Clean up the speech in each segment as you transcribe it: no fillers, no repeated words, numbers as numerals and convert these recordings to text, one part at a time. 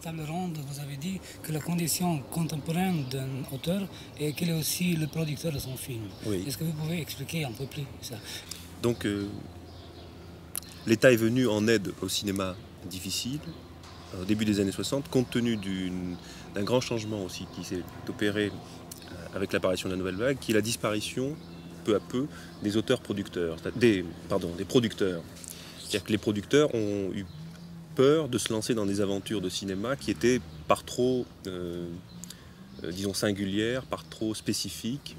table ronde, vous avez dit que la condition contemporaine d'un auteur est qu'il est aussi le producteur de son film. Oui. Est-ce que vous pouvez expliquer un peu plus ça? Donc, l'État est venu en aide au cinéma difficile, au début des années 60, compte tenu d'un grand changement aussi qui s'est opéré avec l'apparition de la nouvelle vague, qui est la disparition, peu à peu, des auteurs-producteurs, des producteurs. C'est-à-dire que les producteurs ont eu peur de se lancer dans des aventures de cinéma qui étaient par trop, disons, singulières, par trop spécifiques,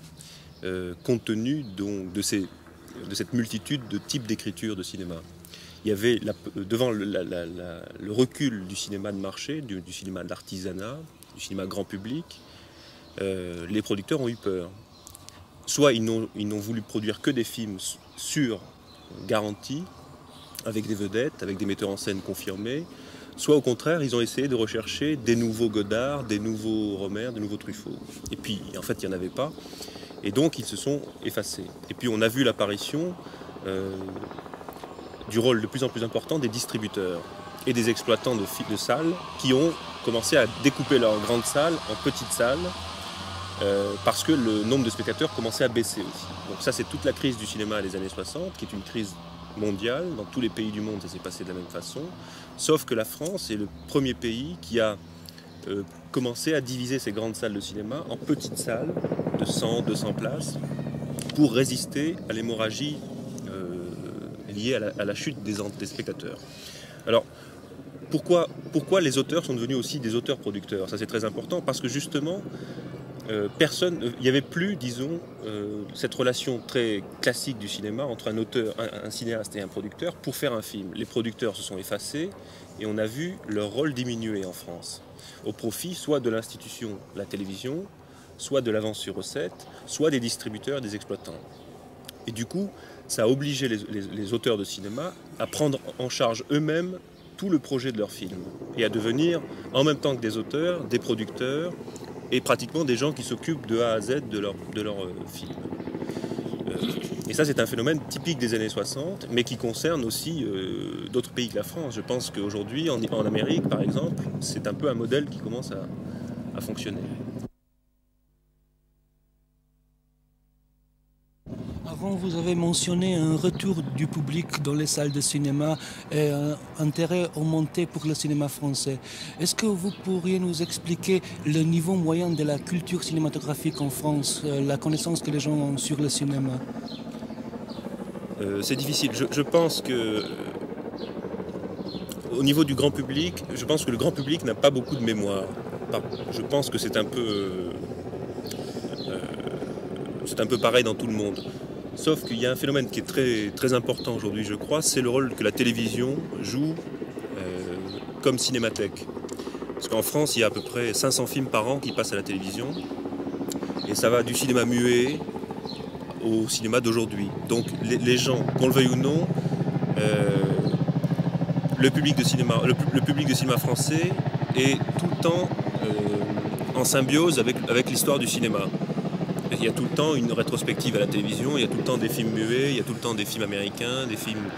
compte tenu donc, de cette multitude de types d'écriture de cinéma. Il y avait, devant le recul du cinéma de marché, du cinéma d'artisanat, du cinéma grand public, les producteurs ont eu peur. Soit ils n'ont voulu produire que des films sur garantie, avec des vedettes, avec des metteurs en scène confirmés, soit au contraire, ils ont essayé de rechercher des nouveaux Godard, des nouveaux Rohmer, des nouveaux Truffaut. Et puis, en fait, il n'y en avait pas. Et donc, ils se sont effacés. Et puis, on a vu l'apparition du rôle de plus en plus important des distributeurs et des exploitants de salles qui ont commencé à découper leurs grandes salles en petites salles parce que le nombre de spectateurs commençait à baisser aussi. Donc ça, c'est toute la crise du cinéma des années 60, qui est une crise mondiale. Dans tous les pays du monde, ça s'est passé de la même façon. Sauf que la France est le premier pays qui a commencé à diviser ses grandes salles de cinéma en petites salles de 100, 200 places pour résister à l'hémorragie liée à la chute des spectateurs. Alors, pourquoi les auteurs sont devenus aussi des auteurs-producteurs? Ça, c'est très important parce que justement, il n'y avait plus, disons, cette relation très classique du cinéma entre un auteur, un cinéaste et un producteur pour faire un film. Les producteurs se sont effacés et on a vu leur rôle diminuer en France, au profit soit de l'institution, la télévision, soit de l'avance sur recette, soit des distributeurs, des exploitants. Et du coup, ça a obligé les auteurs de cinéma à prendre en charge eux-mêmes tout le projet de leur film et à devenir, en même temps que des auteurs, des producteurs, et pratiquement des gens qui s'occupent de A à Z de leur film. Et ça, c'est un phénomène typique des années 60, mais qui concerne aussi d'autres pays que la France. Je pense qu'aujourd'hui, en Amérique, par exemple, c'est un peu un modèle qui commence à fonctionner. Avant, vous avez mentionné un retour du public dans les salles de cinéma et un intérêt augmenté pour le cinéma français. Est-ce que vous pourriez nous expliquer le niveau moyen de la culture cinématographique en France, la connaissance que les gens ont sur le cinéma? C'est difficile. Je pense que, au niveau du grand public, je pense que le grand public n'a pas beaucoup de mémoire. Je pense que c'est un peu pareil dans tout le monde. Sauf qu'il y a un phénomène qui est très, très important aujourd'hui, je crois, c'est le rôle que la télévision joue comme cinémathèque. Parce qu'en France, il y a à peu près 500 films par an qui passent à la télévision. Et ça va du cinéma muet au cinéma d'aujourd'hui. Donc les gens, qu'on le veuille ou non, le public de cinéma français est tout le temps en symbiose avec l'histoire du cinéma. Il y a tout le temps une rétrospective à la télévision, il y a tout le temps des films muets, il y a tout le temps des films américains, des films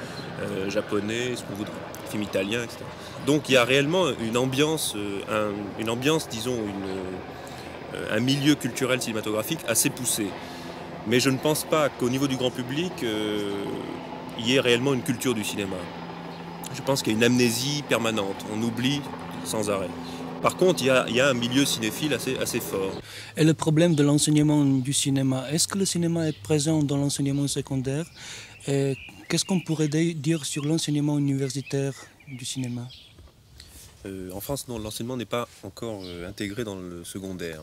japonais, des films italiens, etc. Donc il y a réellement une ambiance, disons, un milieu culturel cinématographique assez poussé. Mais je ne pense pas qu'au niveau du grand public, il y ait réellement une culture du cinéma. Je pense qu'il y a une amnésie permanente, on oublie sans arrêt. Par contre, il y a un milieu cinéphile assez fort. Et le problème de l'enseignement du cinéma, est-ce que le cinéma est présent dans l'enseignement secondaire? Et qu'est-ce qu'on pourrait dire sur l'enseignement universitaire du cinéma? En France, non, l'enseignement n'est pas encore intégré dans le secondaire.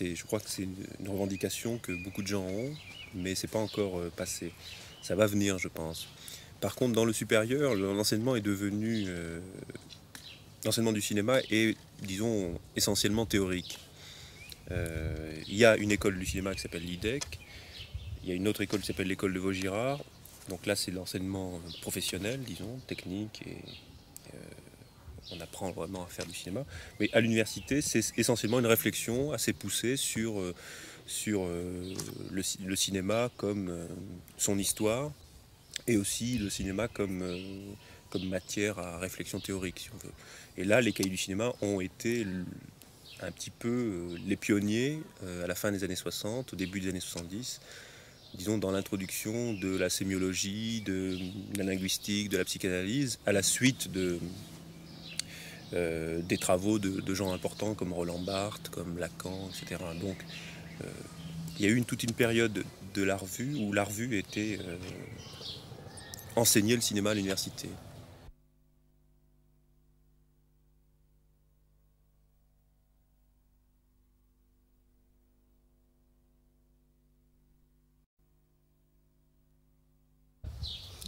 Je crois que c'est une revendication que beaucoup de gens ont, mais ce n'est pas encore passé. Ça va venir, je pense. Par contre, dans le supérieur, l'enseignement est devenu... L'enseignement du cinéma est, disons, essentiellement théorique. Il y a une école du cinéma qui s'appelle l'IDEC. Il y a une autre école qui s'appelle l'école de Vaugirard. Donc là, c'est l'enseignement professionnel, disons, technique. Et on apprend vraiment à faire du cinéma. Mais à l'université, c'est essentiellement une réflexion assez poussée sur le cinéma comme son histoire et aussi le cinéma comme comme matière à réflexion théorique, si on veut. Et là, les cahiers du cinéma ont été un petit peu les pionniers à la fin des années 60, au début des années 70, disons dans l'introduction de la sémiologie, de la linguistique, de la psychanalyse, à la suite des travaux de gens importants comme Roland Barthes, comme Lacan, etc. Donc il y a eu toute une période de la revue où la revue était enseignait le cinéma à l'université.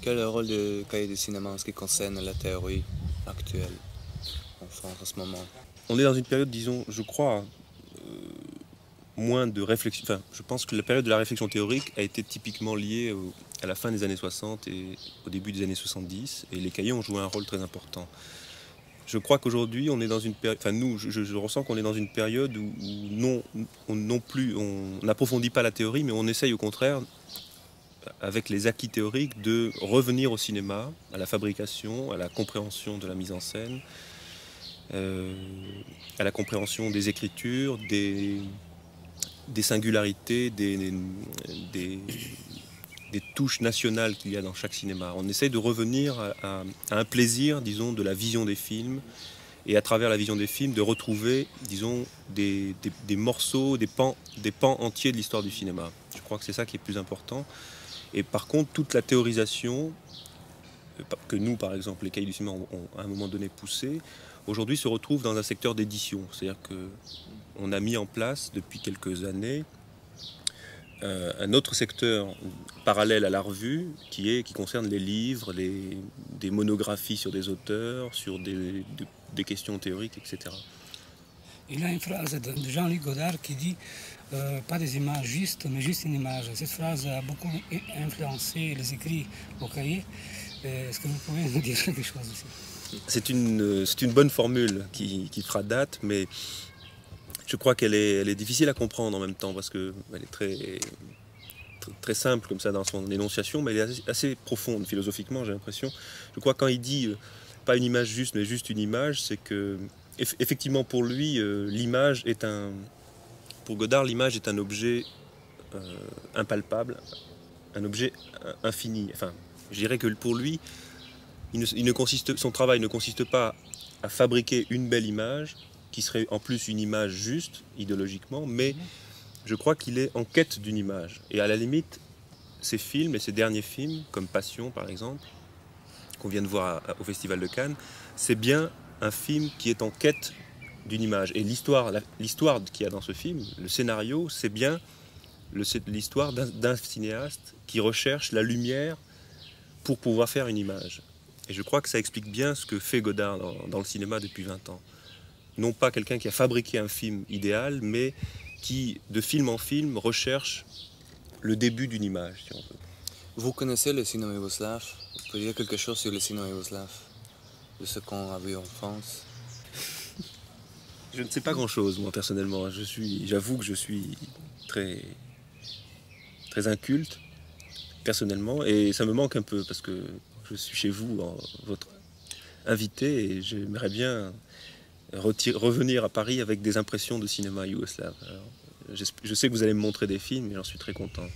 Quel est le rôle du cahier du cinéma en ce qui concerne la théorie actuelle en France en ce moment? On est dans une période, disons, je crois, moins de réflexion. Enfin, je pense que la période de la réflexion théorique a été typiquement liée à la fin des années 60 et au début des années 70, et les cahiers ont joué un rôle très important. Je crois qu'aujourd'hui, on est dans une période. Enfin, nous, je ressens qu'on est dans une période où on n'approfondit pas la théorie, mais on essaye au contraire, avec les acquis théoriques, de revenir au cinéma, à la fabrication, à la compréhension de la mise en scène, à la compréhension des écritures, des singularités, des touches nationales qu'il y a dans chaque cinéma. On essaye de revenir à un plaisir, disons, de la vision des films, et à travers la vision des films, de retrouver, disons, des morceaux, des pans entiers de l'histoire du cinéma. Je crois que c'est ça qui est plus important. Et par contre, toute la théorisation que nous, par exemple, les cahiers du cinéma ont à un moment donné poussé, aujourd'hui se retrouve dans un secteur d'édition. C'est-à-dire qu'on a mis en place depuis quelques années un autre secteur parallèle à la revue qui concerne les livres, des monographies sur des auteurs, sur des questions théoriques, etc. Il y a une phrase de Jean-Luc Godard qui dit pas des images justes, mais juste une image. Cette phrase a beaucoup influencé les écrits au cahier. Est-ce que vous pouvez nous dire quelque chose aussi? C'est une bonne formule qui fera date, mais je crois qu'elle est difficile à comprendre en même temps, parce qu'elle est très simple comme ça dans son énonciation, mais elle est assez profonde philosophiquement, j'ai l'impression. Je crois que quand il dit pas une image juste, mais juste une image, c'est que effectivement pour lui, pour Godard, l'image est un objet impalpable, un objet infini. Enfin, je dirais que pour lui, son travail ne consiste pas à fabriquer une belle image, qui serait en plus une image juste, idéologiquement, mais je crois qu'il est en quête d'une image. Et à la limite, ces films, et ces derniers films, comme Passion par exemple, qu'on vient de voir au Festival de Cannes, c'est bien un film qui est en quête d'une image. Et l'histoire qu'il y a dans ce film, le scénario, c'est bien l'histoire d'un cinéaste qui recherche la lumière pour pouvoir faire une image. Et je crois que ça explique bien ce que fait Godard dans le cinéma depuis 20 ans. Non pas quelqu'un qui a fabriqué un film idéal, mais qui, de film en film, recherche le début d'une image, si on veut. Vous connaissez le cinéma yougoslave? Vous pouvez dire quelque chose sur le cinéma yougoslave, de ce qu'on a vu en France? Je ne sais pas grand-chose, moi, personnellement. J'avoue que je suis très, très inculte, personnellement, et ça me manque un peu, parce que je suis chez vous, votre invité, et j'aimerais bien revenir à Paris avec des impressions de cinéma yougoslave. Alors, je sais que vous allez me montrer des films et j'en suis très content.